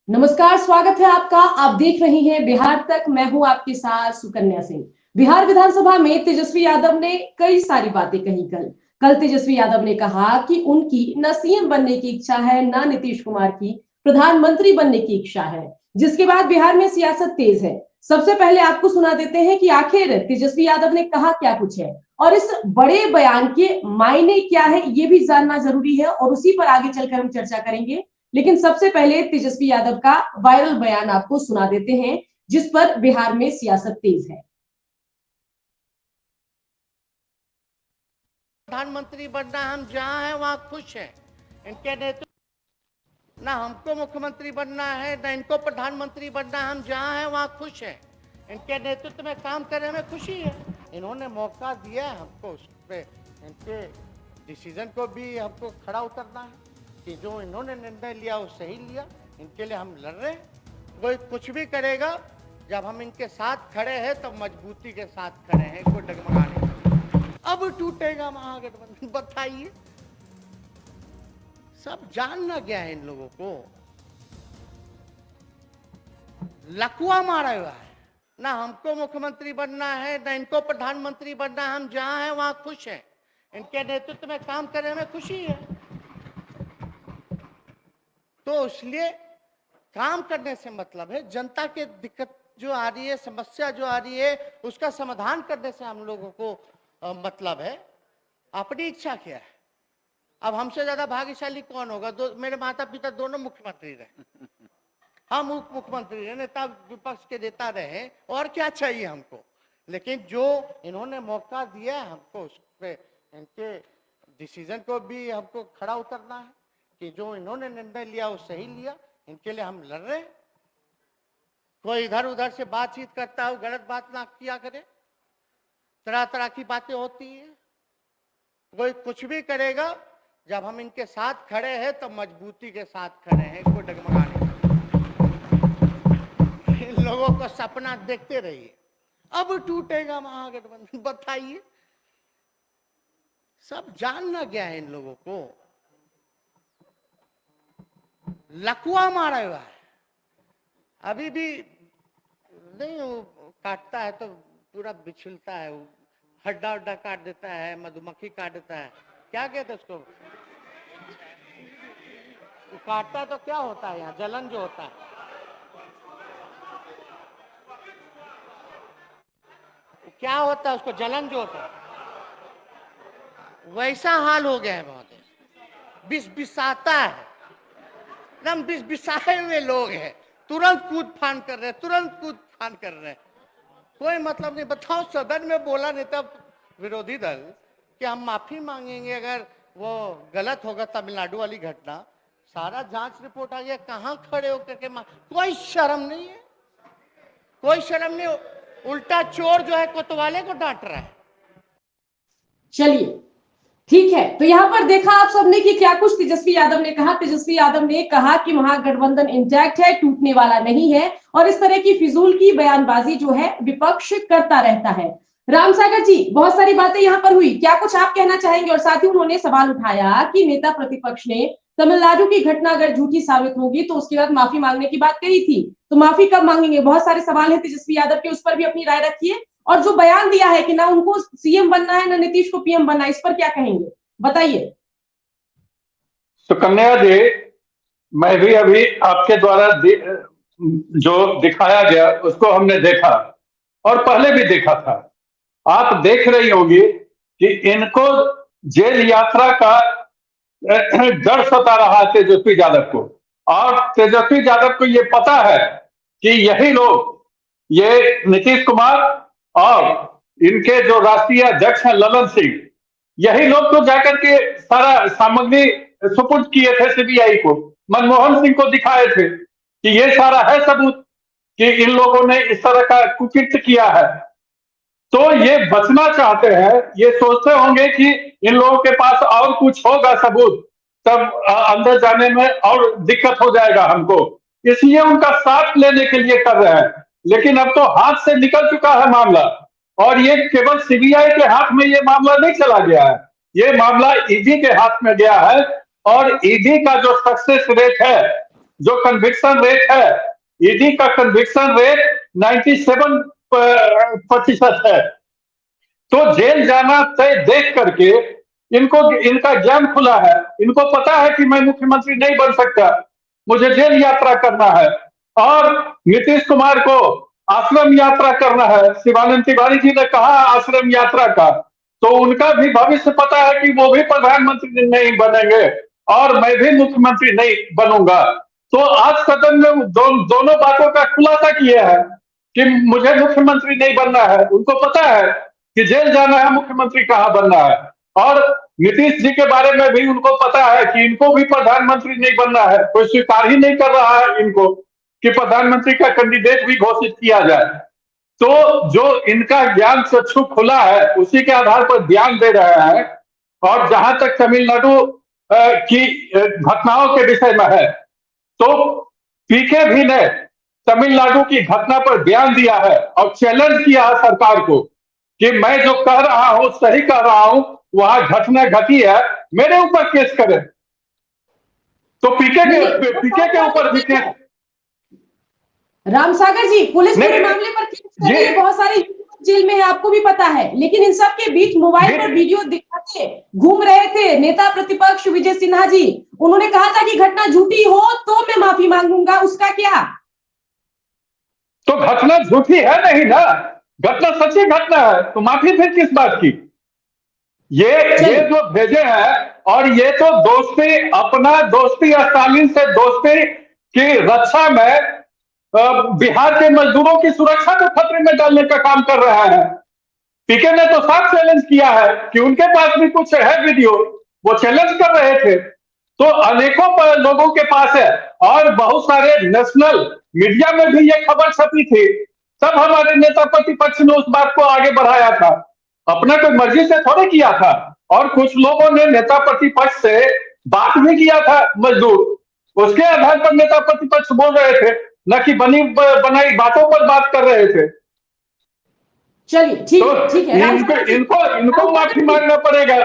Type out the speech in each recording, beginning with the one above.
नमस्कार, स्वागत है आपका। आप देख रहे हैं बिहार तक। मैं हूं आपके साथ सुकन्या सिंह। बिहार विधानसभा में तेजस्वी यादव ने कई सारी बातें कही। कल तेजस्वी यादव ने कहा कि उनकी न सीएम बनने की इच्छा है, न नीतीश कुमार की प्रधानमंत्री बनने की इच्छा है, जिसके बाद बिहार में सियासत तेज है। सबसे पहले आपको सुना देते हैं कि आखिर तेजस्वी यादव ने कहा क्या कुछ है और इस बड़े बयान के मायने क्या है, ये भी जानना जरूरी है और उसी पर आगे चलकर हम चर्चा करेंगे। लेकिन सबसे पहले तेजस्वी यादव का वायरल बयान आपको सुना देते हैं, जिस पर बिहार में सियासत तेज है। प्रधानमंत्री बनना, हम जहां हैं वहां खुश हैं। इनके नेतृत्व ना हमको मुख्यमंत्री बनना है ना इनको प्रधानमंत्री बनना, हम जहां हैं वहां खुश हैं। इनके नेतृत्व में काम करने में खुशी है। इन्होंने मौका दिया हमको, उस पे इनके डिसीजन को भी हमको खड़ा उतरना है कि जो इन्होंने निर्णय लिया वो सही लिया। इनके लिए हम लड़ रहे हैं। कोई कुछ भी करेगा, जब हम इनके साथ खड़े हैं तो मजबूती के साथ खड़े हैं, कोई डगमगाने। अब टूटेगा महागठबंधन, बताइए। सब जानना क्या है इन लोगों को, लकुआ मारा हुआ है। ना हमको मुख्यमंत्री बनना है ना इनको प्रधानमंत्री बनना, हम जहां हैं वहां खुश हैं। इनके नेतृत्व में काम करने में खुशी है। तो इसलिए काम करने से मतलब है, जनता के दिक्कत जो आ रही है, समस्या जो आ रही है, उसका समाधान करने से हम लोगों को मतलब है। अपनी इच्छा क्या है? अब हमसे ज्यादा भाग्यशाली कौन होगा? मेरे माता पिता दोनों मुख्यमंत्री रहे, हम उप मुख्यमंत्री रहे, नेता विपक्ष के नेता रहे, और क्या चाहिए हमको? लेकिन जो इन्होंने मौका दिया हमको, उस पे इनके डिसीजन को भी हमको खड़ा उतरना है कि जो इन्होंने निर्णय लिया वो सही लिया। इनके लिए हम लड़ रहे हैं। कोई इधर उधर से बातचीत करता है, गलत बात ना किया करे। तरह तरह की बातें होती है। कोई कुछ भी करेगा, जब हम इनके साथ खड़े हैं तो मजबूती के साथ खड़े हैं, कोई डगमगाने। इन लोगों को सपना देखते रहिए, अब टूटेगा महागठबंधन, बताइए। सब जानना क्या है इन लोगों को, लकुआ मारा हुआ है। अभी भी नहीं, वो काटता है तो पूरा बिछुलता है, वो हड्डा हड्डा काट देता है, मधुमक्खी काट देता है, क्या कहते हैं उसको? वो काटता है तो क्या होता है? यहाँ जलन जो होता है, क्या होता है उसको? जलन जो होता है, वैसा हाल हो गया है। बहुत बिस बिसाता है, एकदम बिस बिसाए हुए लोग हैं। तुरंत कूद फान कर रहे हैं, तुरंत कूद फान कर रहे हैं, कोई मतलब नहीं। बताओ, सदन में बोला नेता विरोधी दल कि हम माफी मांगेंगे अगर वो गलत होगा, तमिलनाडु वाली घटना, सारा जांच रिपोर्ट आ गया, कहां खड़े होकर के कोई शर्म नहीं है, कोई शर्म नहीं। उल्टा चोर जो है कोतवाले को डांट रहा है। चलिए, ठीक है। तो यहाँ पर देखा आप सबने कि क्या कुछ तेजस्वी यादव ने कहा। तेजस्वी यादव ने कहा कि महागठबंधन इंटैक्ट है, टूटने वाला नहीं है, और इस तरह की फिजूल की बयानबाजी जो है विपक्ष करता रहता है। रामसागर जी, बहुत सारी बातें यहाँ पर हुई, क्या कुछ आप कहना चाहेंगे? और साथ ही उन्होंने सवाल उठाया कि नेता प्रतिपक्ष ने तमिलनाडु की घटना अगर झूठी साबित होगी तो उसके बाद माफी मांगने की बात कही थी, तो माफी कब मांगेंगे? बहुत सारे सवाल है तेजस्वी यादव के, उस पर भी अपनी राय रखिए। और जो बयान दिया है कि ना उनको सीएम बनना है ना नीतीश को पीएम बनना है, इस पर क्या कहेंगे, बताइए। सुकन्या जी, मैं भी अभी आपके द्वारा जो दिखाया गया उसको हमने देखा और पहले भी देखा था। आप देख रही होंगी कि इनको जेल यात्रा का डर सता रहा है तेजस्वी यादव को, और तेजस्वी यादव को ये पता है कि यही लोग, ये नीतीश कुमार और इनके जो राष्ट्रीय अध्यक्ष हैं ललन सिंह, यही लोग तो जाकर के सारा सामग्री सुपुर्द किए थे सीबीआई को, मनमोहन सिंह को दिखाए थे कि ये सारा है सबूत कि इन लोगों ने इस तरह का कुकृत्य किया है। तो ये बचना चाहते हैं, ये सोचते होंगे कि इन लोगों के पास और कुछ होगा सबूत, तब अंदर जाने में और दिक्कत हो जाएगा हमको, इसलिए उनका साथ लेने के लिए कर रहे हैं। लेकिन अब तो हाथ से निकल चुका है मामला, और ये केवल सीबीआई के हाथ में ये मामला नहीं चला गया है, ये मामला ईडी के हाथ में गया है। और ईडी का जो सक्सेस रेट है जो कन्विक्शन रेट है, ईडी का कन्विक्शन रेट 97% है। तो जेल जाना तय देख करके इनका ज्ञान खुला है, इनको पता है कि मैं मुख्यमंत्री नहीं बन सकता, मुझे जेल यात्रा करना है। और नीतीश कुमार को आश्रम यात्रा करना है। शिवानंद तिवारी जी ने कहा आश्रम यात्रा का, तो उनका भी भविष्य पता है कि वो भी प्रधानमंत्री नहीं बनेंगे और मैं भी मुख्यमंत्री नहीं बनूंगा। तो आज सदन में दोनों बातों का खुलासा किया है कि मुझे मुख्यमंत्री नहीं बनना है। उनको पता है कि जेल जाना है, मुख्यमंत्री कहां बनना है। और नीतीश जी के बारे में भी उनको पता है कि इनको भी प्रधानमंत्री नहीं बनना है, कोई स्वीकार ही नहीं कर रहा है इनको कि प्रधानमंत्री का कैंडिडेट भी घोषित किया जाए। तो जो इनका ज्ञान चक्षु खुला है उसी के आधार पर ध्यान दे रहे हैं। और जहां तक तमिलनाडु की घटनाओं के विषय में है, तो पीके भी ने तमिलनाडु की घटना पर ध्यान दिया है और चैलेंज किया है सरकार को कि मैं जो कह रहा हूं सही कह रहा हूं, वहां घटना घटी है, मेरे ऊपर केस करें। तो पीके के ऊपर भी केस। रामसागर जी, पुलिस पूरे मामले पर केस कर रही है, बहुत सारे जेल में है, आपको भी पता है। लेकिन इन सब के बीच मोबाइल पर वीडियो दिखाते घूम रहे थे नेता प्रतिपक्ष विजय सिन्हा जी। उन्होंने कहा था कि घटना झूठी हो तो मैं माफी मांगूंगा, उसका क्या? तो घटना झूठी है नहीं ना, घटना सच्ची घटना है, तो माफी फिर किस बात की? ये जो भेजे हैं, और ये तो दोस्ती, अपना दोस्ती स्टालिन से दोस्ती की रक्षा में बिहार के मजदूरों की सुरक्षा को खतरे में डालने का काम कर रहा है। पीके ने तो साफ चैलेंज किया है कि उनके पास भी कुछ है वीडियो, वो चैलेंज कर रहे थे। तो अनेकों लोगों के पास है और बहुत सारे नेशनल मीडिया में भी ये खबर छपी थी। तब हमारे नेता प्रतिपक्ष ने उस बात को आगे बढ़ाया था, अपना कोई मर्जी से थोड़े किया था। और कुछ लोगों ने नेता प्रतिपक्ष से बात भी किया था मजदूर, उसके आधार पर नेता प्रतिपक्ष बोल रहे थे, न कि बनी बनाई बातों पर बात कर रहे थे। चलिए ठीक है, इनको माफी मांगना पड़ेगा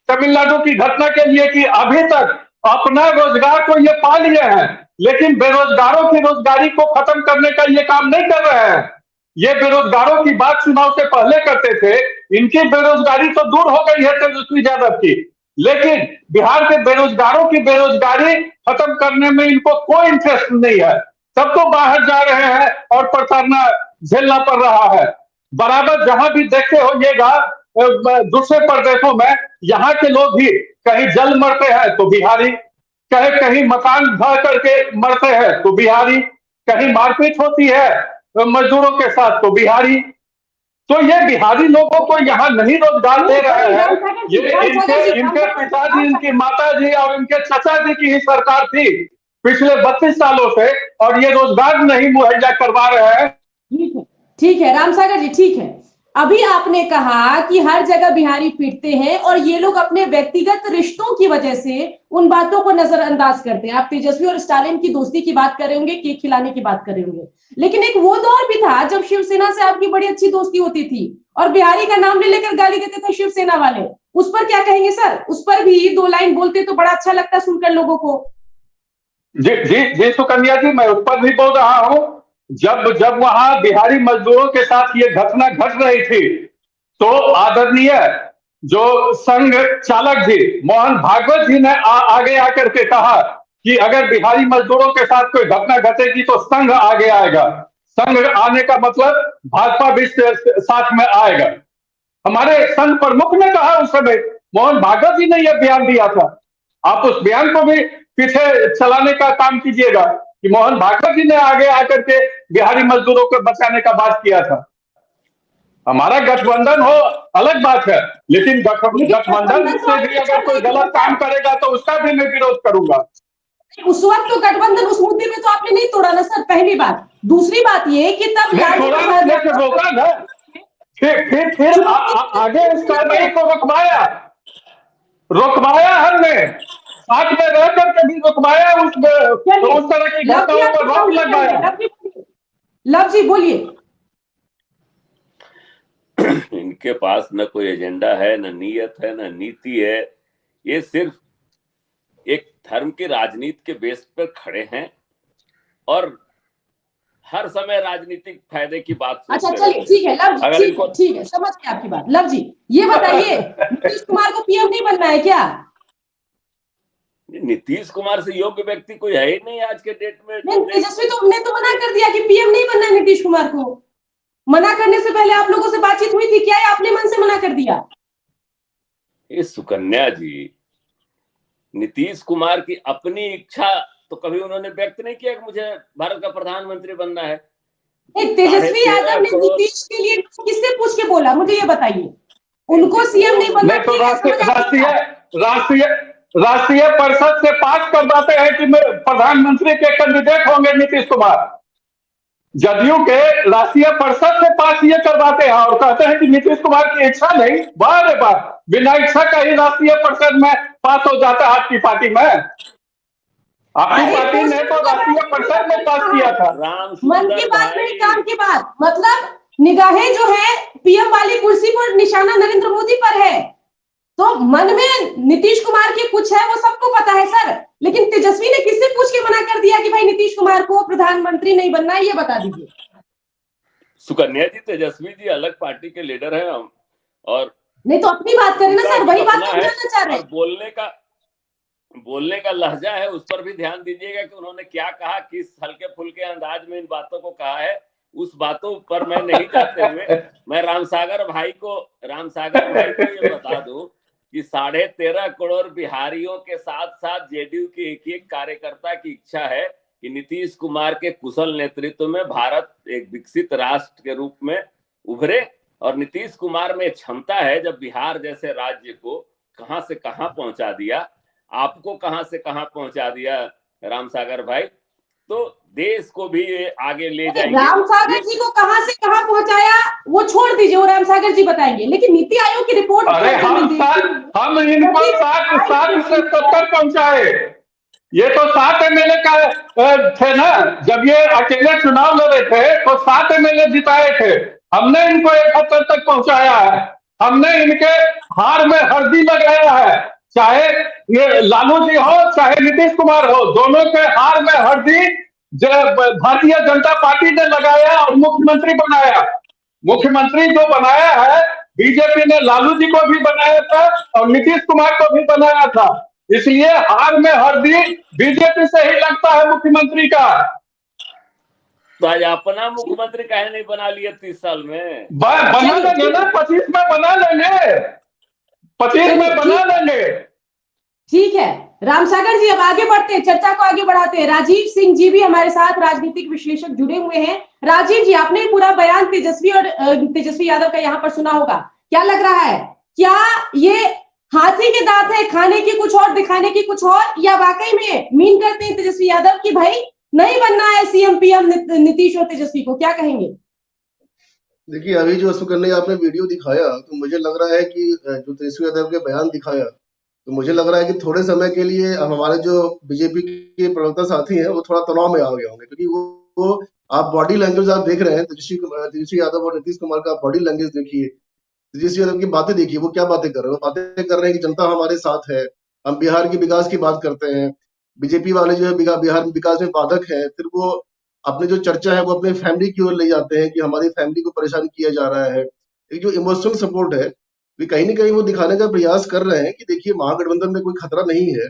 तमिलनाडु की घटना के लिए कि अभी तक अपना रोजगार को ये पा लिए हैं, लेकिन बेरोजगारों की रोजगारी को खत्म करने का ये काम नहीं कर रहे हैं। ये बेरोजगारों की बात चुनाव से पहले करते थे, इनकी बेरोजगारी तो दूर हो गई है तेजस्वी यादव की, लेकिन बिहार के बेरोजगारों की बेरोजगारी खत्म करने में इनको कोई इंटरेस्ट नहीं है। सब तो बाहर जा रहे हैं और प्रताड़ना झेलना पड़ रहा है। बराबर जहां भी देखते होइएगा दूसरे प्रदेशों में, यहाँ के लोग भी कहीं जल मरते हैं तो बिहारी, कहीं मकान ढह करके मरते हैं तो बिहारी, कहीं मारपीट होती है मजदूरों के साथ तो बिहारी। तो ये बिहारी लोगों को यहाँ नहीं रोजगार दे रहे हैं। ये इनके पिताजी, इनकी माताजी और इनके चाचा जी की ही सरकार थी पिछले 32 सालों से, और ये रोजगार नहीं मुहैया करवा रहे हैं। ठीक है रामसागर जी, ठीक है। अभी आपने कहा कि हर जगह बिहारी पीटते हैं और ये लोग अपने व्यक्तिगत रिश्तों की वजह से उन बातों को नजरअंदाज करते हैं। आप तेजस्वी और स्टालिन की दोस्ती की बात कर रहे होंगे, केक खिलाने की बात कर रहे होंगे, लेकिन एक वो दौर भी था जब शिवसेना से आपकी बड़ी अच्छी दोस्ती होती थी और बिहारी का नाम ले लेकर गाली देते थे शिवसेना वाले। उस पर क्या कहेंगे सर? उस पर भी 2 लाइन बोलते तो बड़ा अच्छा लगता सुनकर लोगों को। जी सुकन्या जी, मैं उस पर भी बोल रहा हूं। जब वहां बिहारी मजदूरों के साथ ये घटना घट रही थी, तो आदरणीय जो संघ चालक जी मोहन भागवत जी ने आगे आकर के कहा कि अगर बिहारी मजदूरों के साथ कोई घटना घटेगी तो संघ आगे आएगा। संघ आने का मतलब भाजपा भी साथ में आएगा। हमारे संघ प्रमुख ने कहा उस समय, मोहन भागवत जी ने यह बयान दिया था। आप उस बयान को भी पीछे चलाने का काम कीजिएगा कि मोहन भागवत जी ने आगे आकर के बिहारी मजदूरों को बचाने का बात किया था। हमारा गठबंधन हो अलग बात है, लेकिन गठबंधन से भी अगर कोई गलत काम करेगा तो उसका भी मैं विरोध करूंगा। उस वक्त तो गठबंधन उस मुद्दे में तो आपने नहीं तोड़ा ना सर, पहली बात। दूसरी बात ये कि तब रोका ना, फिर आगे इस कार्रवाई को रुकवाया हमने, साथ में रह करके भी रुकवाया, उस तरह की घटनाओं पर रोक लगाया। लव जी बोलिए। इनके पास न कोई एजेंडा है, न नीयत है, न नीति है। ये सिर्फ एक धर्म की राजनीति के बेस पर खड़े हैं और हर समय राजनीतिक फायदे की बात अच्छा सोचते चलिए रहते हैं। ठीक है लव जी, अगर ठीक है इनको ठीक है, समझ गए आपकी बात। लव जी ये बताइए नीतीश कुमार को पीएम नहीं बनना है क्या? नीतीश कुमार से योग्य व्यक्ति कोई है ही नहीं आज के डेट में जो नहीं, देश तेजस्वी तो ने तो मना कर दिया कि पीएम नहीं बनना है नीतीश कुमार को। मना करने से पहले आप लोगों से बातचीत हुई थी क्या, या आपने मन से मना कर दिया? ये सुकन्या जी, नीतीश कुमार की अपनी इच्छा तो कभी उन्होंने व्यक्त नहीं किया कि मुझे भारत का प्रधानमंत्री बनना है। नहीं, तेजस्वी 13.5 यादव ने करोड़ नीतीश के लिए किससे पूछ के बोला, मुझे ये बताइए। उनको सीएम नहीं बनना नहीं तो चाहिए, समझ आती राष्ट्रीय है? राष्ट्रीय राष्ट्रीय परिषद से पास करवाते हैं कि प्रधानमंत्री के कैंडिडेट होंगे नीतीश कुमार। जदयू के राष्ट्रीय परिषद से पास ये करवाते हैं और कहते हैं कि नीतीश कुमार की इच्छा नहीं। वाह रे वाह, बिना इच्छा का ही राष्ट्रीय परिषद में पास हो जाता है आपकी पार्टी में। आपकी अरे पार्टी ने तो राष्ट्रीय परिषद में पास किया था। राम मन की सुंदर बात नहीं, भाई, काम की बात। मतलब निगाहें जो है पीएम वाली कुर्सी पर, निशाना नरेंद्र मोदी पर है, तो मन में नीतीश कुमार की कुछ है वो सबको पता है सर। लेकिन तेजस्वी ने किससे पूछ के मना कर दिया कि भाई नीतीश कुमार को प्रधानमंत्री नहीं बनना है, ये बता दीजिए। सुकन्या जी, तेजस्वी जी अलग पार्टी के लीडर हैं और नहीं तो अपनी बात करें ना उनका सर, वही बात अपना हम है जानना चाह रहे और हैं। बोलने का लहजा है, उस पर भी ध्यान दीजिएगा कि उन्होंने क्या कहा, किस हल्के फुल्के अंदाज में इन बातों को कहा है। उस बातों पर मैं नहीं जाते हुए मैं रामसागर भाई को ये बता दूं कि 13.5 करोड़ बिहारियों के साथ साथ जेडीयू के एक कार्यकर्ता की इच्छा है कि नीतीश कुमार के कुशल नेतृत्व में भारत एक विकसित राष्ट्र के रूप में उभरे। और नीतीश कुमार में क्षमता है, जब बिहार जैसे राज्य को कहां से कहां पहुंचा दिया, आपको कहां से कहां पहुंचा दिया रामसागर भाई, तो देश को भी ये आगे ले जाएंगे। रामसागर जी को कहां से कहां पहुंचाया वो छोड़ दीजिए, वो रामसागर जी बताएंगे। लेकिन नीति आयोग की रिपोर्ट अरे हम इनको 60 से 70 पहुंचाए। ये तो 7 एमएलए का थे ना, जब ये अकेले चुनाव लड़े थे तो 7 एमएलए जिताए थे। हमने इनको 71 तक पहुंचाया है। हमने इनके हार में हल्दी लगाया है, चाहे ये लालू जी हो चाहे नीतीश कुमार हो, दोनों के हार में हल्दी भारतीय जनता पार्टी ने लगाया और मुख्यमंत्री बनाया। मुख्यमंत्री जो बनाया है बीजेपी ने, लालू जी को भी बनाया था और नीतीश कुमार को भी बनाया था। इसलिए हार में हल्दी बीजेपी से ही लगता है मुख्यमंत्री का। तो आज अपना मुख्यमंत्री काहे नहीं बना लिया 30 साल में? बना लेंगे ना, 25 में बना लेंगे, 25 में बना लेंगे। ठीक है रामसागर जी, अब आगे बढ़ते हैं, चर्चा को आगे बढ़ाते हैं। राजीव सिंह जी भी हमारे साथ राजनीतिक विश्लेषक जुड़े हुए हैं। राजीव जी, आपने पूरा बयान तेजस्वी यादव का यहाँ पर सुना होगा, क्या लग रहा है? क्या ये हाथी के दांत है, खाने की कुछ और दिखाने की कुछ और, या वाकई में मीन करते हैं तेजस्वी यादव कि भाई नहीं बनना है सीएम पीएम नीतीश और तेजस्वी को? क्या कहेंगे? देखिए, अभी जो सुकन्या आपने वीडियो दिखाया तो मुझे लग रहा है कि जो तेजस्वी यादव के बयान दिखाया तो मुझे लग रहा है कि थोड़े समय के लिए हमारे जो बीजेपी के प्रवक्ता साथी हैं वो थोड़ा तनाव में आ गए होंगे, क्योंकि वो आप बॉडी लैंग्वेज आप देख रहे हैं, तेजस्वी यादव और नीतीश कुमार का बॉडी लैंग्वेज देखिए, तेजस्वी यादव की बातें देखिए, वो क्या बातें कर रहे हैं। वो बातें कर रहे हैं कि जनता हमारे साथ है, हम बिहार के विकास की बात करते हैं, बीजेपी वाले जो है बिहार में विकास में बाधक है। फिर वो अपनी जो चर्चा है वो अपने फैमिली की ओर ले जाते हैं कि हमारी फैमिली को परेशान किया जा रहा है। एक जो इमोशनल सपोर्ट है कहीं ना कहीं वो दिखाने का प्रयास कर रहे हैं कि देखिए महागठबंधन में कोई खतरा नहीं है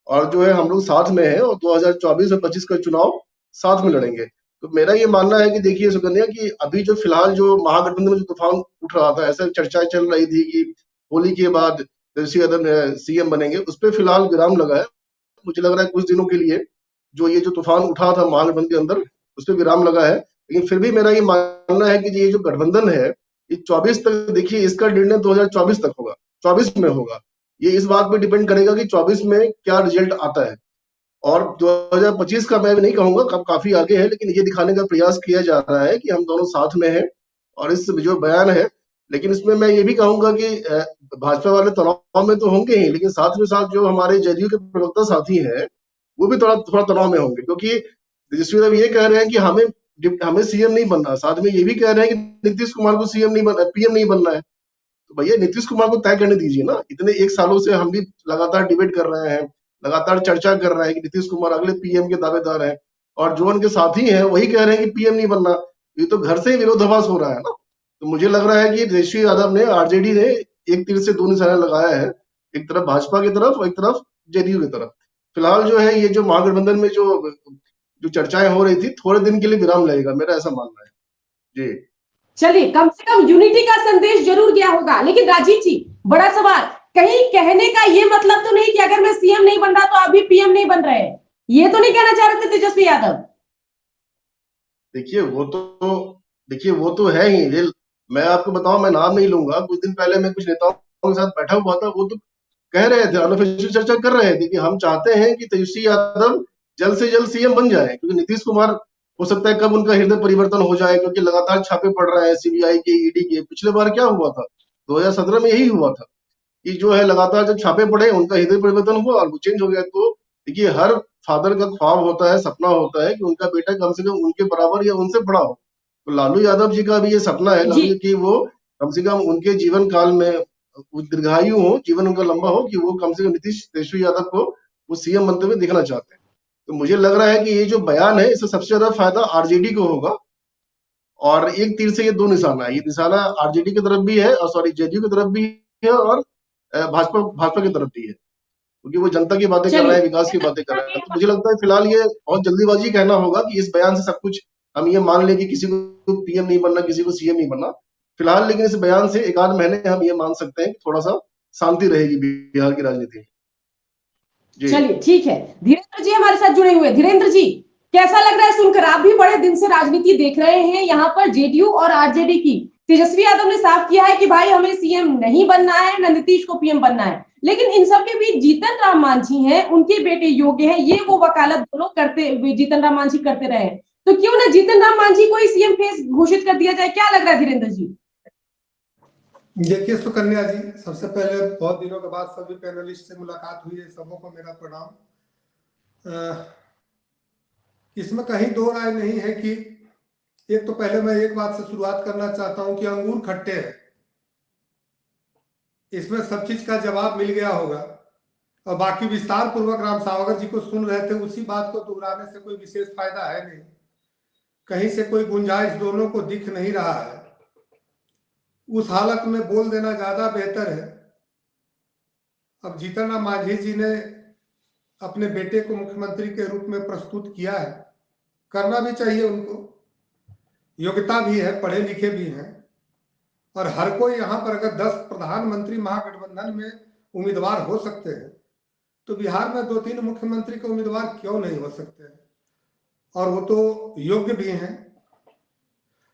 और जो है हम लोग साथ में हैं और 2024 और 25 का चुनाव साथ में लड़ेंगे। तो मेरा ये मानना है कि देखिए सुकन्या, कि अभी जो फिलहाल जो महागठबंधन में जो तूफान उठ रहा था, ऐसा चर्चा चल रही थी कि होली के बाद तेजस्वी यादव सीएम बनेंगे, उस पर फिलहाल विराम लगा है। मुझे लग रहा है कुछ दिनों के लिए जो ये जो तूफान उठा था महागठबंधन के अंदर उस पर विराम लगा है। लेकिन फिर भी मेरा ये मानना है कि ये जो गठबंधन है ये 24 तक, देखिए इसका निर्णय 2024 तक होगा, 24 में होगा। ये इस बात पे डिपेंड करेगा कि 24 में क्या रिजल्ट आता है। और 2025 का मैं नहीं कहूंगा, काफी आगे है, लेकिन ये दिखाने का प्रयास किया जा रहा है कि हम दोनों साथ में हैं। और इस जो बयान है, लेकिन इसमें मैं ये भी कहूंगा कि भाजपा वाले तनाव में तो होंगे ही, लेकिन साथ में साथ जो हमारे जदयू के प्रवक्ता साथी हैं वो भी थोड़ा तनाव में होंगे, क्योंकि तेजस्वी यादव ये कह रहे हैं कि हमें सीएम नहीं बनना, साथ में ये भी कह रहे हैं कि नीतीश कुमार को पीएम नहीं बनना है। तो भैया नीतीश कुमार को तय करने दीजिए ना। इतने 1 सालों से हम भी लगातार डिबेट कर रहे हैं, लगातार चर्चा कर रहे हैं कि नीतीश कुमार अगले पीएम के दावेदार हैं, और जो उनके साथी हैं वही कह रहे हैं कि पीएम नहीं बनना। ये तो घर से ही विरोधाभास हो रहा है ना। तो मुझे लग रहा है कि तेजस्वी यादव ने, आरजेडी ने एक तीर से दो निशाना लगाया है, एक तरफ भाजपा की तरफ और एक तरफ जेडीयू की तरफ। फिलहाल जो है ये जो महागठबंधन में जो चर्चाएं हो रही थी, थोड़े दिन के लिए विराम लगेगा, मेरा ऐसा मानना है जी। चलिए, कम से कम यूनिटी का संदेश जरूर गया होगा। लेकिन राजीव जी, बड़ा सवाल, कहीं कहने का ये मतलब तो नहीं कि अगर मैं सीएम नहीं बन रहा तो आप भी पीएम नहीं बन रहे, ये तो नहीं कहना चाह रहे थे तेजस्वी यादव? देखिए वो तो है ही। मैं आपको बताऊं, मैं नाम नहीं लूंगा, कुछ दिन पहले मैं कुछ नेताओं के साथ बैठा हुआ था, वो तो कह रहे थे, अनऑफिशियल चर्चा कर रहे थे कि हम चाहते हैं कि तेजस्वी यादव जल्द से जल्द सीएम बन जाए, क्योंकि नीतीश कुमार हो सकता है कब उनका हृदय परिवर्तन हो जाए, क्योंकि लगातार छापे पड़ रहे हैं सीबीआई के, ईडी के। पिछले बार क्या हुआ था, 2017 में यही हुआ था कि जो है लगातार जब छापे पड़े उनका हृदय परिवर्तन हुआ और वो चेंज हो गया। तो देखिए, हर फादर का ख्वाब होता है, सपना होता है कि उनका बेटा कम से कम उनके बराबर या उनसे बड़ा हो। तो लालू यादव जी का भी ये सपना है जी। कि वो कम से कम उनके जीवन काल में वो दीर्घायु हो, जीवन उनका लंबा हो, कि वो कम से कम नीतीश तेजस्वी यादव को वो सीएम बनते हुए देखना चाहते हैं। तो मुझे लग रहा है कि ये जो बयान है, इससे सबसे ज्यादा फायदा आरजेडी को होगा। और एक तीर से ये दो निशाना है, ये निशाना आरजेडी की तरफ भी है, और सॉरी जेडीयू की तरफ भी है, और भाजपा भाजपा की तरफ भी है, क्योंकि वो जनता की बातें कर रहे हैं, विकास की बातें कर रहे हैं। तो मुझे लगता है फिलहाल ये बहुत जल्दीबाजी कहना होगा कि इस बयान से सब कुछ हम ये मान लें कि किसी को पीएम नहीं बनना, किसी को सीएम नहीं बनना फिलहाल। लेकिन इस बयान से एक आध महीने हम ये मान सकते हैं कि थोड़ा सा शांति रहेगी बिहार की राजनीति में जी। चलिए, ठीक है। धीरेन्द्र जी हमारे साथ जुड़े हुए। धीरेन्द्र जी, कैसा लग रहा है सुनकर? आप भी बड़े दिन से राजनीति देख रहे हैं, यहाँ पर जेडीयू और आरजेडी की। तेजस्वी यादव ने साफ किया है कि भाई हमें सीएम नहीं बनना है, न नीतीश को पीएम बनना है। लेकिन इन सब के बीच जीतन राम मांझी हैं, उनके बेटे योग्य हैं, ये वो वकालत दोनों करते, जीतन राम मांझी करते रहे। तो क्यों ना जीतन राम मांझी को ही सीएम फेस घोषित कर दिया जाए? क्या लग रहा है धीरेन्द्र जी? देखिए सुकन्या जी, सबसे पहले बहुत दिनों के बाद सभी पैनलिस्ट से मुलाकात हुई है, सबों को मेरा प्रणाम। इसमें कहीं दो राय नहीं है कि एक तो पहले मैं एक बात से शुरुआत करना चाहता हूं कि अंगूर खट्टे हैं, इसमें सब चीज का जवाब मिल गया होगा। और बाकी विस्तार पूर्वक राम सागर जी को सुन रहे थे, उसी बात को दोहराने से कोई विशेष फायदा है नहीं, कहीं से कोई गुंजाइश दोनों को दिख नहीं रहा है। उस हालत में बोल देना ज्यादा बेहतर है। अब जीतन राम मांझी जी ने अपने बेटे को मुख्यमंत्री के रूप में प्रस्तुत किया है, करना भी चाहिए उनको, योग्यता भी है, पढ़े लिखे भी हैं। और हर कोई यहाँ पर अगर 10 प्रधानमंत्री महागठबंधन में उम्मीदवार हो सकते हैं तो बिहार में 2-3 मुख्यमंत्री के उम्मीदवार क्यों नहीं हो सकते हैं, और वो तो योग्य भी हैं।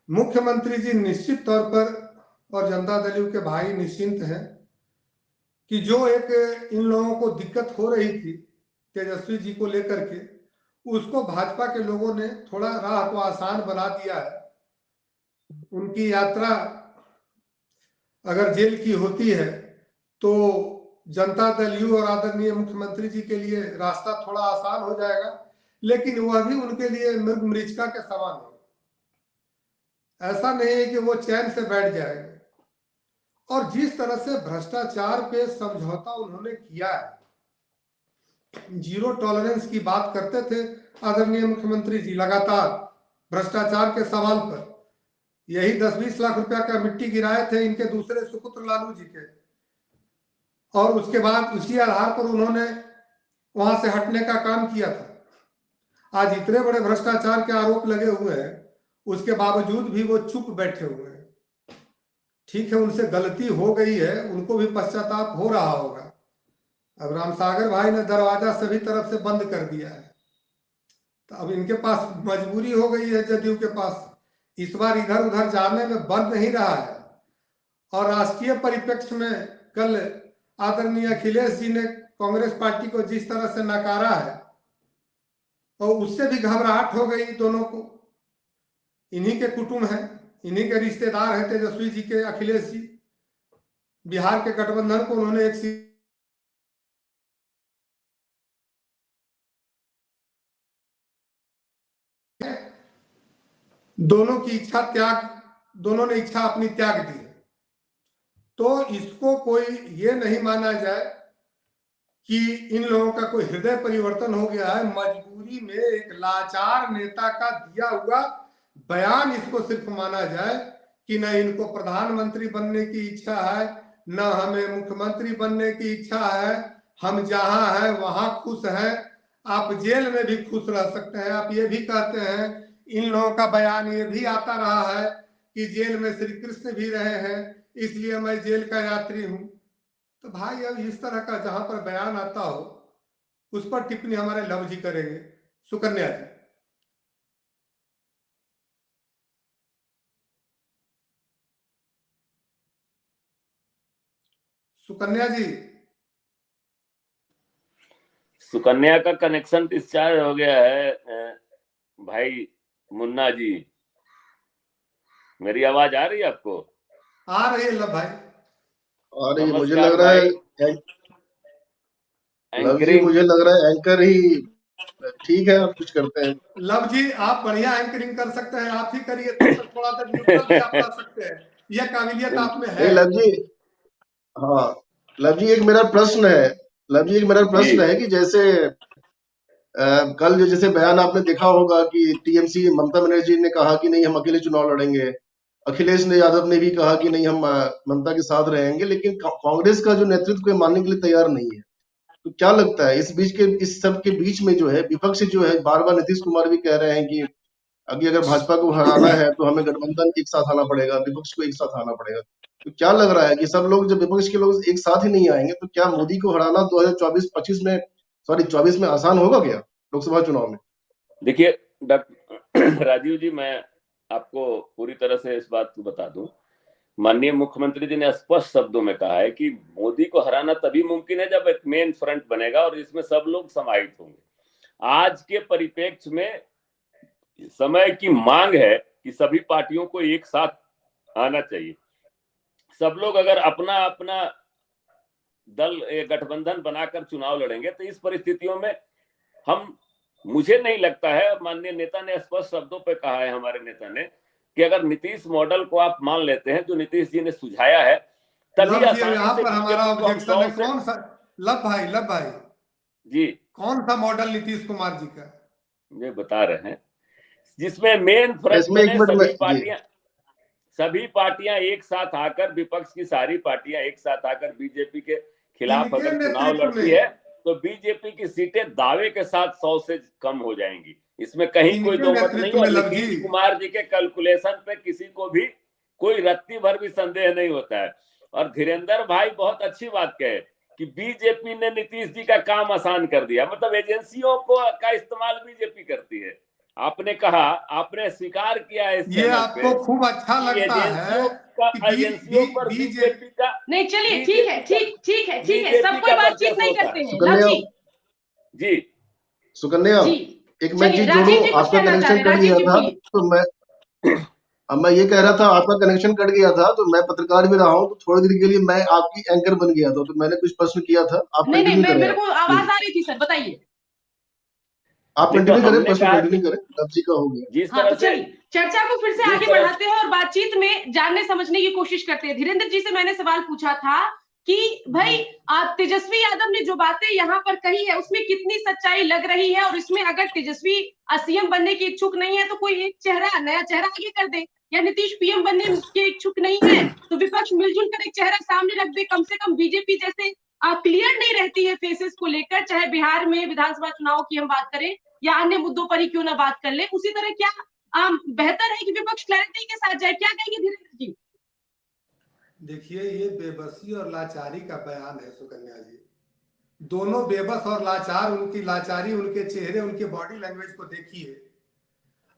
मुख्यमंत्री जी निश्चित तौर पर, और जनता दल के भाई निश्चिंत हैं कि जो एक इन लोगों को दिक्कत हो रही थी तेजस्वी जी को लेकर के, उसको भाजपा के लोगों ने थोड़ा राह को आसान बना दिया है। उनकी यात्रा अगर जेल की होती है तो जनता दल यू और आदरणीय मुख्यमंत्री जी के लिए रास्ता थोड़ा आसान हो जाएगा, लेकिन वह भी उनके लिए मृग मरीचिका के समान हो। ऐसा नहीं है कि वो चैन से बैठ जाएंगे। और जिस तरह से भ्रष्टाचार पे समझौता उन्होंने किया है, जीरो टॉलरेंस की बात करते थे आदरणीय मुख्यमंत्री जी लगातार भ्रष्टाचार के सवाल पर। यही 10-20 लाख रुपया का मिट्टी गिराए थे इनके दूसरे सुपुत्र लालू जी के, और उसके बाद उसी आधार पर उन्होंने वहां से हटने का काम किया था। आज इतने बड़े भ्रष्टाचार के आरोप लगे हुए हैं, उसके बावजूद भी वो चुप बैठे हुए हैं। ठीक है, उनसे गलती हो गई है, उनको भी पश्चाताप हो रहा होगा। अब रामसागर भाई ने दरवाजा सभी तरफ से बंद कर दिया है, तो अब इनके पास मजबूरी हो गई है जदयू के पास, इस बार इधर उधर जाने में बन नहीं रहा है। और राष्ट्रीय परिप्रेक्ष्य में कल आदरणीय अखिलेश जी ने कांग्रेस पार्टी को जिस तरह से नकारा है, और उससे भी घबराहट हो गई दोनों को। इन्हीं के कुटुंब हैं, इन्हीं के रिश्तेदार हैं तेजस्वी जी के, अखिलेश जी। बिहार के गठबंधन को उन्होंने एक दोनों की इच्छा त्याग, दोनों ने इच्छा अपनी त्याग दी है। तो इसको कोई ये नहीं माना जाए कि इन लोगों का कोई हृदय परिवर्तन हो गया है। मजबूरी में एक लाचार नेता का दिया हुआ बयान इसको सिर्फ माना जाए कि न इनको प्रधानमंत्री बनने की इच्छा है, न हमें मुख्यमंत्री बनने की इच्छा है, हम जहां हैं वहां खुश हैं, आप जेल में भी खुश रह सकते हैं। आप ये भी कहते हैं, इन लोगों का बयान ये भी आता रहा है कि जेल में श्री कृष्ण भी रहे हैं, इसलिए मैं जेल का यात्री हूं। तो भाई अब इस तरह का जहां पर बयान आता हो उस पर टिप्पणी हमारे लव जी करेंगे। सुकन्या जी। सुकन्या जी। सुकन्या का कनेक्शन डिस्चार्ज हो गया है। भाई मुन्ना जी, मेरी आवाज आ रही है आपको? आ रही है लव भाई। और ये मुझे नमस्कार लग रहा भाई। है लव जी, एंकरिंग। मुझे लग रहा है एंकर ही ठीक है, आप कुछ करते हैं। लव जी आप बढ़िया एंकरिंग कर सकते हैं, आप ही करिए, तब तक थोड़ा देर न्यूट्रल भी आप रह सकते हैं, यह काबिलियत आप में नहीं है। लव जी, हाँ लव जी, एक मेरा प्रश्न है। लव जी, एक मेरा प्रश्न है कि जैसे कल जो जैसे बयान आपने देखा होगा कि टीएमसी ममता बनर्जी ने कहा कि नहीं हम अकेले चुनाव लड़ेंगे, अखिलेश यादव ने भी कहा कि नहीं हम ममता के साथ रहेंगे, लेकिन कांग्रेस का जो नेतृत्व को मानने के लिए तैयार नहीं है। तो क्या लगता है इस सब के बीच में जो है विपक्ष जो है, बार बार नीतीश कुमार भी कह रहे हैं कि अगर भाजपा को हराना है तो हमें गठबंधन एक साथ आना पड़ेगा, विपक्ष को एक साथ आना पड़ेगा। तो क्या लग रहा है कि सब लोग, जब विपक्ष के लोग एक साथ ही नहीं आएंगे तो क्या मोदी को हराना 2024-25 में, सॉरी 24 में आसान होगा क्या लोकसभा चुनाव में? देखिए डॉक्टर राजीव जी, मैं आपको पूरी तरह से इस बात को बता दूं, माननीय मुख्यमंत्री जी ने स्पष्ट शब्दों में कहा है कि मोदी को हराना तभी मुमकिन है जब एक मेन फ्रंट बनेगा और इसमें सब लोग समाहित होंगे। आज के परिप्रेक्ष्य में समय की मांग है कि सभी पार्टियों को एक साथ आना चाहिए। सब लोग अगर अपना अपना दल गठबंधन बनाकर चुनाव लड़ेंगे तो इस परिस्थितियों में हम, मुझे नहीं लगता है, और माननीय नेता ने स्पष्ट शब्दों पे कहा है हमारे नेता ने, कि अगर नीतीश मॉडल को आप मान लेते हैं जो नीतीश जी ने सुझाया है, तभी लव जी आसानी यहाँ से पर हमारा बीजेपी को हम ऑब्जेक्शन है। 100 से। कौन सा लव भाई जी कौन सा मॉडल नीतीश कुमार जी का? ये बता रहे हैं जिसमें मेन फ्रंट इसमें एक बने, मिनट में जी, सभी पार्टियां एक साथ आकर, विपक्ष की सारी पार्टियां एक साथ आकर बीजेपी के खिलाफ इनके अगर चुनाव नेतृत्व लड़ती में, है तो बीजेपी की सीटें दावे के साथ 100 से कम हो जाएंगी। इसमें कहीं कोई इनके दो मत नहीं। नेतृत्व में और लव जी, नीतीश कुमार जी के कैलकुलेशन पे किसी को भी कोई रत्ती भर भी संदेह नहीं होता है। और धीरेन्द्र भाई बहुत अच्छी बात कहे कि बीजेपी ने नीतीश जी का काम आसान कर दिया, मतलब एजेंसियों को का इस्तेमाल बीजेपी करती है। आपने कहा, आपने स्वीकार किया है इस ये चैनल पे आपको खूब अच्छा कि लगता है कि एजेंसियों पर बीजेपी का नहीं चलिए ठीक है, बीजेपी ठीक है, सब कोई का बातचीत वर्चस्व नहीं होता करते है। हैं। लव सुकन्या, जी, जी सुकन्या, जी एक मैं चलिए, चीज जोड़ू। राजीव जी कुछ आपका कहना चाह कनेक्शन रहे हैं, कट राजीव गया जी था बोलिए। तो मैं ये कह रहा था, आपका कनेक्शन कट गया था तो मैं पत्रकार भी रहा हूँ, तो थोड़ी देर के लिए मैं आपकी एंकर बन गया था, तो मैंने कुछ प्रश्न किया था, आप नहीं कंटिन्यू करें। मेरे को आवाज प्लीज आ रही थी सर, बताइए। आप नहीं, तो कंटिन्यू करें, हमने प्रश्न कहा कि कंटिन्यू करें, लफ्जी का हो गया। जिस हाँ तरह तो से चलिए चर्चा को फिर से जिस आगे तरह बढ़ाते हैं और बातचीत में जानने समझने की कोशिश करते हैं। धीरेन्द्र जी से मैंने सवाल पूछा था कि भाई तेजस्वी यादव ने जो बातें यहाँ पर कही है उसमें कितनी सच्चाई लग रही है, और इसमें अगर तेजस्वी सीएम बनने की इच्छुक नहीं है तो कोई एक चेहरा, नया चेहरा आगे कर दे, या नीतीश पीएम बनने के इच्छुक नहीं है तो विपक्ष मिलजुल कर एक चेहरा सामने रख दे। कम से कम बीजेपी जैसे क्लियर नहीं रहती है फेसेस को लेकर, चाहे बिहार में विधानसभा चुनाव की हम बात करें या अन्य मुद्दों पर ही क्यों ना बात कर ले, उसी तरह क्या बेहतर है कि विपक्ष क्लैरिटी के साथ जाए? क्या कहेंगे धीरेन्द्र जी? देखिए ये बेबसी और लाचारी का बयान है सुकन्या जी। दोनों बेबस और लाचार, उनकी लाचारी, उनके चेहरे, उनके बॉडी लैंग्वेज को देखिए।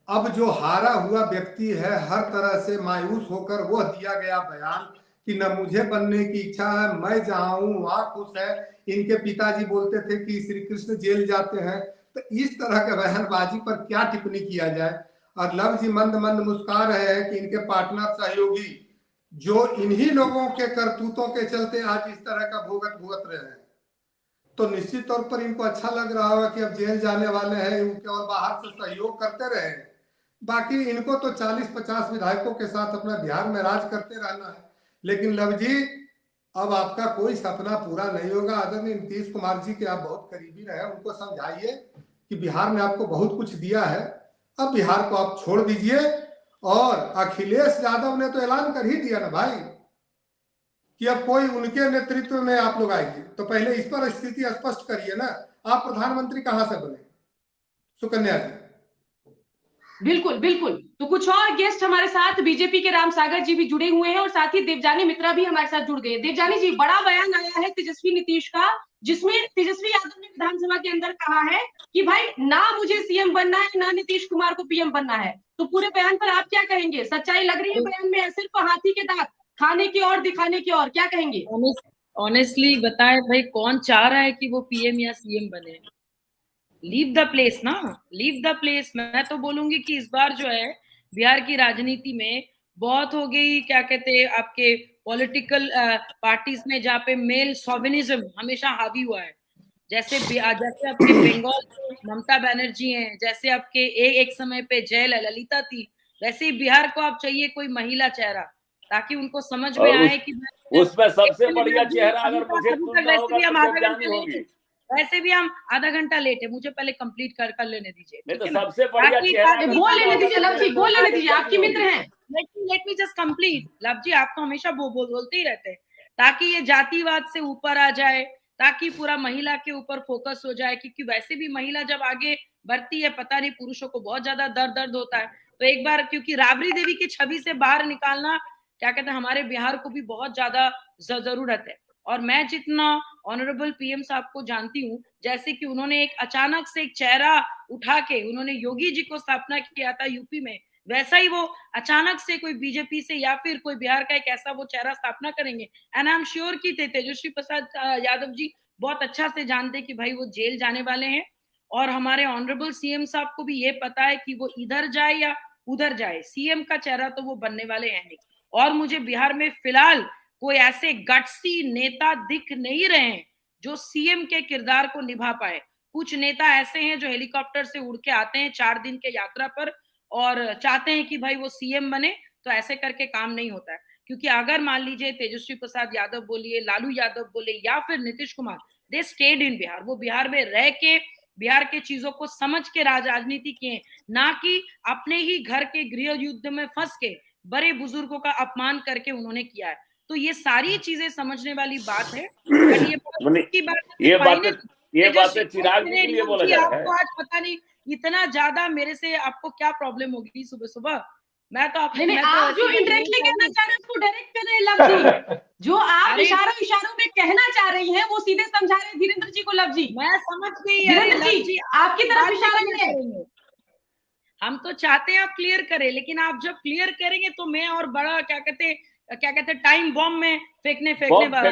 अब जो हारा हुआ व्यक्ति है, हर तरह से मायूस होकर वह दिया गया बयान कि न मुझे बनने की इच्छा है, मैं जहां हूं वहां खुश है। इनके पिताजी बोलते थे कि श्री कृष्ण जेल जाते हैं। तो इस तरह के बयानबाजी पर क्या टिप्पणी किया जाए? और लव जी मंद मंद मुस्कुरा रहे हैं कि इनके पार्टनर सहयोगी जो इन्हीं लोगों के करतूतों के चलते आज इस तरह का भुगत रहे हैं, तो निश्चित तौर पर इनको अच्छा लग रहा होगा कि अब जेल जाने वाले हैं, इनके और बाहर से सहयोग करते रहे। बाकी इनको तो 40-50 विधायकों के साथ अपना बिहार में राज करते रहना है। लेकिन लव जी अब आपका कोई सपना पूरा नहीं होगा। आदरणीय नीतीश कुमार जी के आप बहुत करीबी रहे, उनको समझाइए कि बिहार ने आपको बहुत कुछ दिया है, अब बिहार को आप छोड़ दीजिए। और अखिलेश यादव ने तो ऐलान कर ही दिया ना भाई कि अब कोई उनके नेतृत्व में आप लोग आएंगे, तो पहले इस पर स्थिति स्पष्ट करिए ना, आप प्रधानमंत्री कहां से बने सुकन्या जी? बिल्कुल बिल्कुल। तो कुछ और गेस्ट हमारे साथ बीजेपी के राम सागर जी भी जुड़े हुए हैं और साथ ही देवजानी मित्रा भी हमारे साथ जुड़ गए हैं। देवजानी जी, बड़ा बयान आया है तेजस्वी नीतीश का, जिसमें तेजस्वी यादव ने विधानसभा के अंदर कहा है कि भाई ना मुझे सीएम बनना है, ना नीतीश कुमार को पीएम बनना है। तो पूरे बयान पर आप क्या कहेंगे? सच्चाई लग रही है बयान में, सिर्फ हाथी के दांत खाने की और दिखाने की और, क्या कहेंगे? ऑनेस्टली बताए भाई, कौन चाह रहा है कि वो पीएम या सीएम बने? लीव द प्लेस ना, लीव द प्लेस। मैं तो बोलूंगी कि इस बार जो है बिहार की राजनीति में बहुत हो गई, क्या कहते हैं, आपके पॉलिटिकल पार्टीज में जहाँ पे मेल शोविनिज्म हमेशा हावी हुआ है। जैसे आपके बंगाल में ममता बनर्जी हैं, जैसे आपके एक समय पे ललिता थी, वैसे ही बिहार को आप चाहिए कोई महिला चेहरा, ताकि उनको समझ में आए कि उसमें सबसे बढ़िया चेहरा अगर मुझे अभी चुनना तक होगा वैसे भी हम तो आधा देवजानी घंटा होगी। लेट, वैसे भी हम आधा घंटा लेट है, मुझे पहले कंप्लीट कर लेने दीजिए। नहीं तो ठीक है ना? सबसे बढ़िया चेहरा बोल लेने दीजिए लव जी, बोल लेने दीजिए, आपके मित्र हैं। Let me just complete. Lav ji, आप तो हमेशा बोलते ही रहते हैं, ताकि ये जातिवाद से ऊपर आ जाए, ताकि पूरा महिला के ऊपर फोकस हो जाए, क्योंकि वैसे भी महिला जब आगे बढ़ती है, पता नहीं पुरुषों को बहुत ज्यादा दर्द होता है। तो एक बार, क्योंकि राबड़ी देवी की छवि से बाहर निकालना, क्या कहते हैं, हमारे बिहार को भी बहुत ज्यादा जरूरत है। और मैं जितना ऑनरेबल पीएम साहब को जानती हूँ, जैसे कि उन्होंने एक अचानक से एक चेहरा उठा के उन्होंने योगी जी को स्थापना किया था यूपी में, वैसा ही वो अचानक से कोई बीजेपी से या फिर कोई बिहार का एक ऐसा वो चेहरा स्थापना करेंगे। एंड आई एम श्योर कि तेजस्वी प्रसाद यादव जी बहुत अच्छा से जानते कि भाई वो जेल जाने वाले हैं, और हमारे ऑनरेबल सीएम साहब को भी ये पता है कि वो इधर जाए या उधर जाए, सीएम का चेहरा तो वो बनने वाले हैं नहीं। और मुझे बिहार में फिलहाल कोई ऐसे गट्सी नेता दिख नहीं रहे हैं जो सीएम के किरदार को निभा पाए। कुछ नेता ऐसे हैं जो हेलीकॉप्टर से उड़ के आते हैं 4 दिन के यात्रा पर और चाहते हैं कि भाई वो सीएम बने, तो ऐसे करके काम नहीं होता है। क्योंकि अगर मान लीजिए तेजस्वी प्रसाद यादव बोलिए, लालू यादव बोले या फिर Nitish Kumar, they stayed in Bihar, वो बिहार में रह के बिहार के चीजों को समझ के राजनीति किए, ना कि अपने ही घर के गृह युद्ध में फंस के बड़े बुजुर्गों का अपमान करके उन्होंने किया है। तो ये सारी चीजें समझने वाली बात है। ये बातें चिराग जी के लिए बोला जा रहा है। आपको आज पता नहीं इतना ज्यादा मेरे से आपको क्या प्रॉब्लम होगी सुबह सुबह। मैं तो आप जो इंडायरेक्टली कहना चाह रहे हैं उसको डायरेक्ट कर रहे हैं लव जी, जो आप इशारों में कहना चाह रही हैं वो सीधे समझा रहे हैं धीरेन्द्र जी को। लव जी, मैं समझ गई, धीरेन्द्र जी आपकी तरफ इशारा है। हम तो चाहते हैं आप क्लियर करें, लेकिन आप जब क्लियर करेंगे तो मैं और बड़ा क्या कहते टाइम बॉम्ब में फेंकने वाला।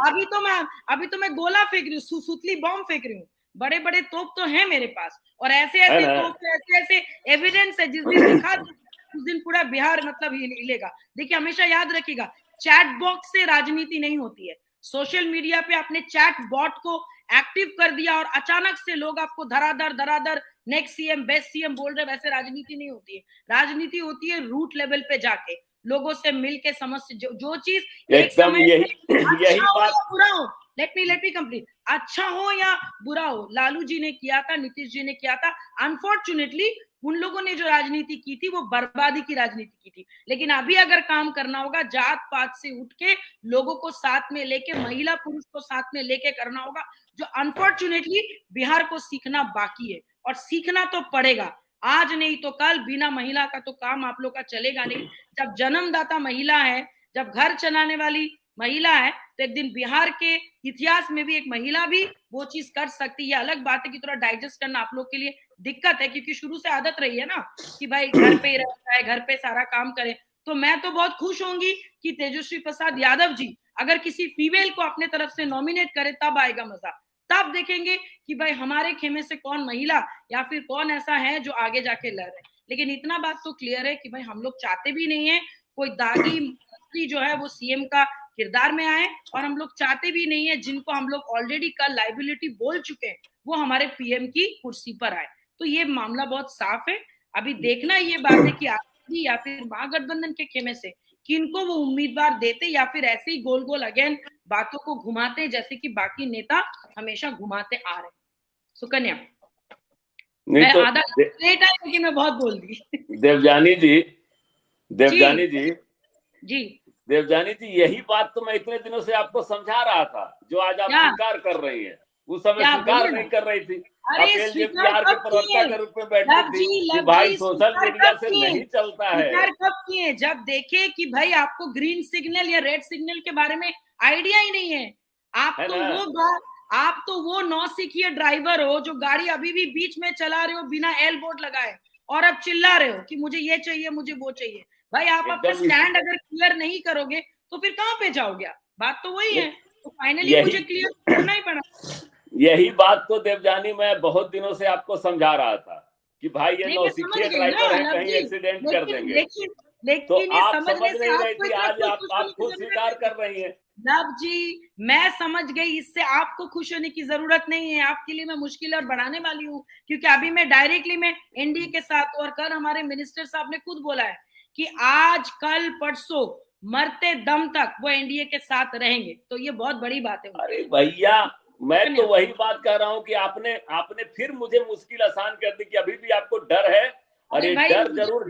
अभी तो मैं गोला फेंक रही हूँ, सुतली बॉम्ब फेंक रही हूँ। बड़े बड़े तोप तो हैं मेरे पास, और ऐसे तोप, ऐसे एविडेंस है, जिस दिन दिखा उस दिन पूरा बिहार मतलब हिलेगा। देखिए, हमेशा याद रखिएगा, चैट बॉक्स से राजनीति नहीं होती है। सोशल मीडिया पे आपने चैट बॉट को एक्टिव कर दिया और अचानक से लोग आपको धराधर नेक्स्ट सीएम, बेस्ट सीएम बोल रहे, वैसे राजनीति नहीं होती है। राजनीति होती है रूट लेवल पे जाके लोगों से मिलके समझ, जो चीज एकदम यही बात, बुरा हो, लेट मी कंप्लीट, अच्छा हो या बुरा हो, लालू जी ने किया था, नीतीश जी ने किया था। अनफॉर्चुनेटली उन लोगों ने जो राजनीति की थी वो बर्बादी की राजनीति की थी। लेकिन अभी अगर काम करना होगा, जात पात से उठ के लोगों को साथ में लेके, महिला पुरुष को साथ में लेके करना होगा, जो अनफॉर्चुनेटली बिहार को सीखना बाकी है। और सीखना तो पड़ेगा, आज नहीं तो कल। बिना महिला का तो काम आप लोग का चलेगा नहीं। जब जन्मदाता महिला है, जब घर चलाने वाली महिला है, तो एक दिन बिहार के इतिहास में भी एक महिला भी वो चीज कर सकती है। अलग बात है कि थोड़ा डाइजेस्ट करना आप लोग के लिए दिक्कत है, क्योंकि शुरू से आदत रही है ना कि भाई घर पे ही रहता है, घर पे सारा काम करे। तो मैं तो बहुत खुश होंगी कि तेजस्वी प्रसाद यादव जी अगर किसी फीमेल को अपने तरफ से नॉमिनेट करे, तब आएगा मजा। तब देखेंगे कि भाई हमारे खेमे से कौन महिला या फिर कौन ऐसा है जो आगे जाके लड़ रहे। लेकिन इतना बात तो क्लियर है कि भाई हम लोग चाहते भी नहीं है कोई दागी मंत्री जो है वो सीएम का किरदार में आए, और हम लोग चाहते भी नहीं है जिनको हम लोग ऑलरेडी कल लाइबिलिटी बोल चुके हैं वो हमारे पीएम की कुर्सी पर आए। तो ये मामला बहुत साफ है। अभी देखना ये बात है कि आरजेडी या फिर महागठबंधन के खेमे से किनको वो उम्मीदवार देते या फिर ऐसे ही गोल गोल अगेन बातों को घुमाते हैं जैसे कि बाकी नेता हमेशा घुमाते आ रहे हैं। सुकन्या, मैं तो आधा लेट आई लेकिन मैं बहुत बोल दी। देवजानी जी जी देवजानी जी, यही बात तो मैं इतने दिनों से आपको समझा रहा था, जो आज आप क्या? स्वीकार कर रही हैं, उस समय क्या? स्वीकार बोलिए ना। नहीं कर रही थी। अरे आप स्वीकार एलजेपीआर के कब प्रवक्ता किए? के रूप में बैठी लव थी जी, कि लव भाई जी, सोशल स्वीकार मीडिया कब से किए? नहीं चलता है। स्वीकार कब किए? जब देखे कि भाई आपको ग्रीन सिग्नल या रेड सिग्नल के बारे में आइडिया ही नहीं है। आप है तो ना? आप तो वो नौसिखिए ड्राइवर हो जो गाड़ी अभी भी बीच में चला रहे हो बिना एल बोर्ड लगाए, और अब चिल्ला रहे हो कि मुझे ये चाहिए, मुझे वो चाहिए। भाई आप अपना एकदम स्टैंड अगर क्लियर नहीं करोगे तो फिर कहाँ पे जाओगे आप? बात तो वही है। तो फाइनली यही मुझे क्लियर करना ही पड़ा। यही बात तो देवजानी मैं बहुत दिनों से आपको समझा रहा था कि भाई ये नहीं, मैं समझ नौसिखिए गई ना ड्राइवर है, लव कहीं जी, एक्सीडेंट कर देंगे। लेकिन तो लेकिन ये आप समझने समझ से नहीं रही आपको थी, इतना आज खुश आप होने की खुद जरूरत स्वीकार नहीं। कर रही हैं। लव जी, मैं समझ गई, इससे आपको खुश होने की जरूरत नहीं है। आपके लिए मैं मुश्किल और बढ़ाने वाली हूँ, क्योंकि अभी मैं डायरेक्टली मैं एनडीए के साथ, और कल हमारे मिनिस्टर साहब ने खुद बोला है कि आज कल परसों मरते दम तक वो एनडीए के साथ रहेंगे। तो ये बहुत बड़ी बात है। अरे भैया, मैं तो वही बात कर रहा हूँ कि आपने फिर मुझे मुश्किल आसान कर दी कि अभी भी आपको डर है। और ये डर जरूर,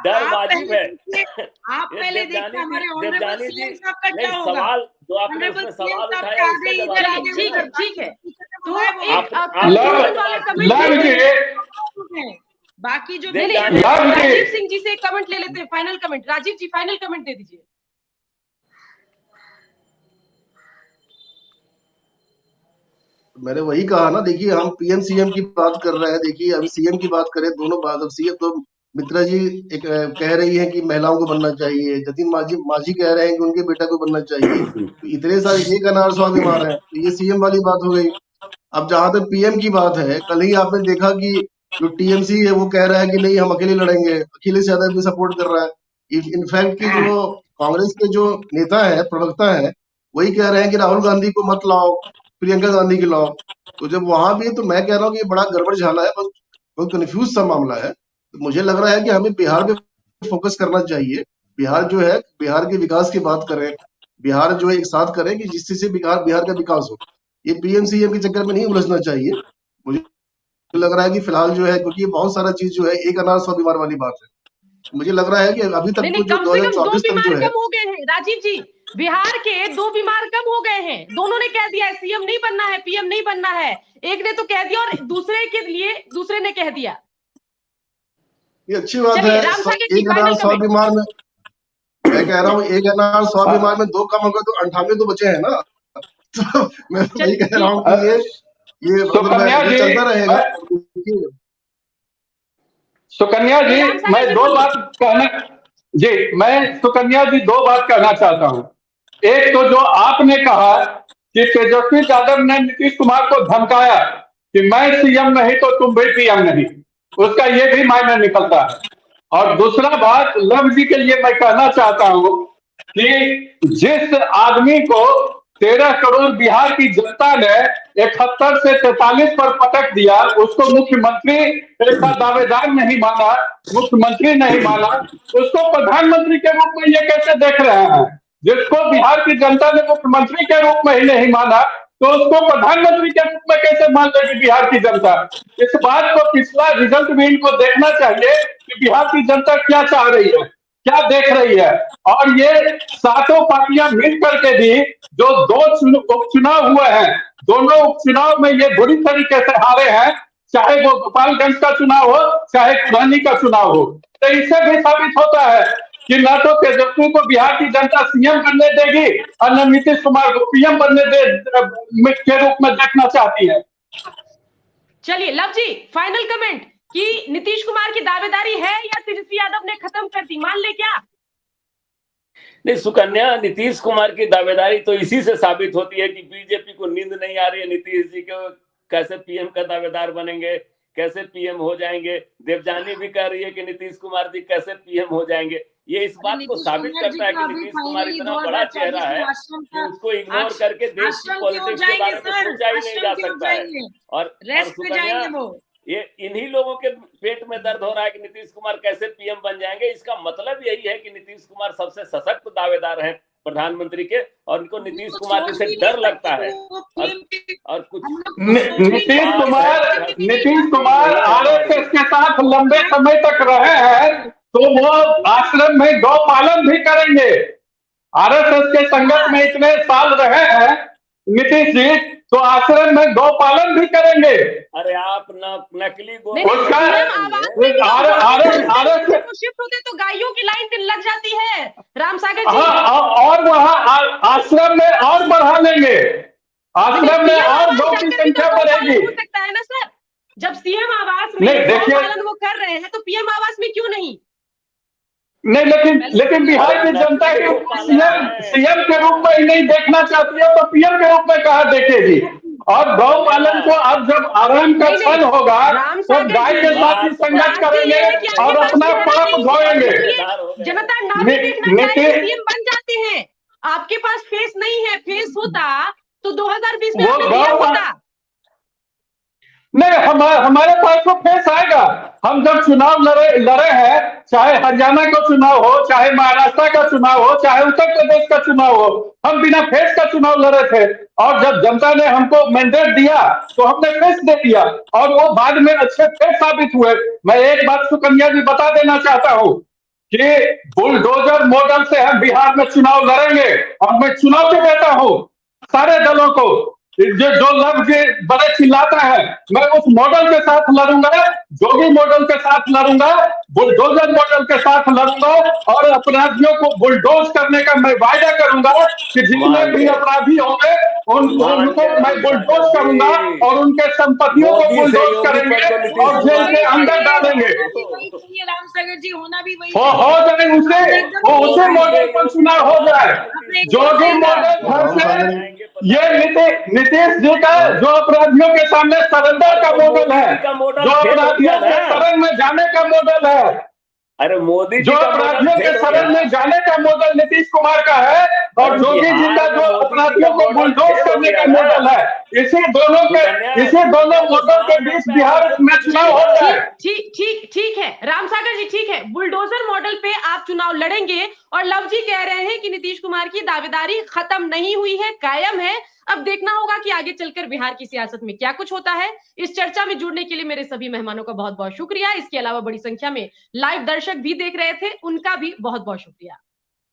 डर वाजिब है। आप पहले देखिए हमारे ऑनरेबल सीएम साहब का क्या होगा। सवाल जो आपने उसमें सवाल उठाया उसका जवाब ठीक है, ठीक है। तो एक बाकी जो राजीव सिंह जी से एक कमेंट ले लेते हैं, फाइनल कमेंट। राजीव जी फाइनल कमेंट दे दीजिए। मैंने वही कहा ना, देखिए हम पीएम सीएम की बात कर रहे हैं। देखिए अभी सीएम की बात करें, दोनों बात। अब सीएम तो मित्रा जी एक कह रही है कि महिलाओं को बनना चाहिए, जतिन मांझी कह रहे हैं कि उनके बेटा को बनना चाहिए। तो इतने सारे एक अनार सौ बीमार है, तो ये सीएम वाली बात हो गई। अब जहां तक पीएम की बात है, कल ही आपने देखा कि जो टीएमसी है वो कह रहा है कि नहीं हम अकेले लड़ेंगे, अखिलेश यादव भी सपोर्ट कर रहा है। इनफैक्ट कि जो कांग्रेस के जो नेता है, प्रवक्ता है, वही कह रहे हैं कि राहुल गांधी को मत लाओ, प्रियंका गांधी की लाओ। तो जब वहां भी, तो मैं कह रहा हूँ कि ये बड़ा गड़बड़ झाला है, बस बहुत कंफ्यूज सा मामला है। तो मुझे लग रहा है कि हमें बिहार पे फोकस करना चाहिए। बिहार जो है, बिहार के विकास की बात करें, बिहार जो है एक साथ करें कि जिससे से बिहार का विकास हो। ये पीएम सीएम के चक्कर में नहीं उलझना चाहिए। मुझे लग रहा है कि फिलहाल जो है, क्योंकि ये बहुत सारा चीज जो है एक अनार सौ बीमार वाली बात है। मुझे लग रहा है कि अभी तक तो जो कम से कम 2024 तक जो है, कम हो गए हैं राजीव जी। बिहार के 2 बीमार कम हो गए हैं। दोनों ने कह दिया सीएम नहीं बनना है, पीएम नहीं बनना है। एक ने तो कह दिया और दूसरे ने कह दिया। ये अच्छी बात है। एक अनार 100 बीमार में, मैं कह रहा हूँ एक अनार 100 बीमार में 2 कम होगा तो 98 तो बचे हैं ना। तो मैं वही कह रहा हूँ कि ये चलता रहेगा। सुकन्या जी, मैं दो बात कहना चाहता हूँ। एक तो जो आपने कहा कि तेजस्वी यादव ने नीतीश कुमार को धमकाया कि मैं सीएम नहीं तो तुम भी पीएम नहीं, उसका ये भी मायने निकलता है। और दूसरा बात, लव जी के लिए मैं कहना चाहता हूँ कि जिस आदमी को 13 करोड़ बिहार की जनता ने 71 से 43 पर पटक दिया, उसको मुख्यमंत्री का दावेदार नहीं माना, मुख्यमंत्री नहीं माना, उसको प्रधानमंत्री के रूप में ये कैसे देख रहे हैं? जिसको बिहार की जनता ने मुख्यमंत्री के रूप में ही नहीं माना, तो उसको प्रधानमंत्री के रूप में कैसे मान लेगी बिहार की जनता? इस बात को, पिछला रिजल्ट भी इनको देखना चाहिए कि बिहार की जनता क्या चाह रही है, क्या देख रही है। और ये सातों पार्टियां मिल करके भी जो 2 उपचुनाव हुए हैं, दोनों उपचुनाव में ये बुरी तरीके से हारे हैं, चाहे वो गोपालगंज का चुनाव हो, चाहे खुरानी का चुनाव हो। तो इससे भी साबित होता है कि न तो तेजस्वी को बिहार की जनता सीएम बनने देगी और न नीतीश कुमार को पीएम बनने के रूप में देखना चाहती है। चलिए लव जी, फाइनल कमेंट कि नीतीश कुमार की दावेदारी है या तेजस्वी यादव ने खत्म कर दी, मान ले क्या? नहीं सुकन्या, नीतीश कुमार की दावेदारी तो इसी से साबित होती है कि बीजेपी को नींद नहीं आ रही है नीतीश जी को कैसे पीएम का दावेदार बनेंगे, कैसे पीएम हो जाएंगे। देवजानी भी कह रही है कि नीतीश कुमार जी कैसे पीएम हो जाएंगे। ये इस बात को साबित करता है कि नीतीश कुमार इतना बड़ा चेहरा है कि उसको इग्नोर करके देश की पॉलिटिक्स के बारे में सोचा ही नहीं जा सकता है। और ये इन्हीं लोगों के पेट में दर्द हो रहा है कि नीतीश कुमार कैसे पीएम बन जाएंगे। इसका मतलब यही है कि नीतीश कुमार सबसे सशक्त दावेदार हैं प्रधानमंत्री के, और उनको नीतीश कुमार से डर लगता है। और कुछ नीतीश कुमार आरएसएस के साथ लंबे समय तक रहे हैं, तो वो आश्रम में गौ पालन भी करेंगे। आरएसएस के संगत में इतने साल रहे हैं नीतीश जी, तो आश्रम में गौ पालन भी करेंगे। अरे आप नकली गौ उसका शिफ्ट होते तो गायों की लाइन लग जाती है राम सागर जी। और वहाँ आश्रम में और बढ़ा लेंगे, आश्रम में और गौ की संख्या बढ़ेगी। हो सकता है ना सर, जब सीएम आवास में गौ पालन वो कर रहे हैं तो पीएम आवास में क्यों नहीं? नहीं, लेकिन बिहार की जनता सीएम के रूप में ही नहीं देखना चाहती है, तो पीएम के रूप में कहा देखेगी। और गौ पालन को अब जब आराम का क्षण होगा तो गाय के साथ ही संगत करेंगे और अपना पाप धोएंगे। जनता ना भी देखना चाहे सीएम बन जाते हैं। आपके पास फेस नहीं है, फेस होता तो 2020 में होता। नहीं, हमारे पास तो फेस आएगा। हम जब चुनाव लड़े हैं, चाहे हरियाणा का चुनाव हो, चाहे महाराष्ट्र का चुनाव हो, चाहे उत्तर प्रदेश का चुनाव हो, हम बिना फेस का चुनाव लड़े थे। और जब जनता ने हमको मैंडेट दिया तो हमने फेस दे दिया, और वो बाद में अच्छे फेस साबित हुए। मैं एक बात सुकन्या जी बता देना चाहता हूँ कि बुलडोजर मॉडल से हम बिहार में चुनाव लड़ेंगे, और मैं चुनौती देता हूँ सारे दलों को। जो लफ्ज बड़े चिल्लाता है, मैं उस मॉडल के साथ लड़ूंगा, जोगी मॉडल के साथ लड़ूंगा, बुलडोजर मॉडल के साथ लड़ूंगा, और अपराधियों को बुलडोज करने का मैं वायदा करूंगा कि जितने भी अपराधी होंगे उनको मैं बुलडोज करूंगा और उनके संपत्तियों को बुलडोज करेंगे और जेल के अंदर डालेंगे। राम सागर जी होना भी वही हो जाए, उसे मॉडल पर चुनाव हो जाए। जोगी मॉडल ये नीतीश जी का जो अपराधियों के सामने सरेंडर का मॉडल है, जो अपराधियों के शरण में जाने का मॉडल है, अरे मोदी जो अपराधियों के शरण में जाने का मॉडल नीतीश कुमार का है, और जोगी जी का जो अपराधियों को बुलडोज करने का मॉडल है, इसी दोनों मॉडल के बीच बिहार में चुनाव हो जाए। ठीक है राम सागर जी, ठीक है, बुलडोजर मॉडल पे आप चुनाव लड़ेंगे। और लव जी कह रहे हैं कि नीतीश कुमार की दावेदारी खत्म नहीं हुई है, कायम है। अब देखना होगा कि आगे चलकर बिहार की सियासत में क्या कुछ होता है। इस चर्चा में जुड़ने के लिए मेरे सभी मेहमानों का बहुत बहुत शुक्रिया। इसके अलावा बड़ी संख्या में लाइव दर्शक भी देख रहे थे, उनका भी बहुत बहुत शुक्रिया।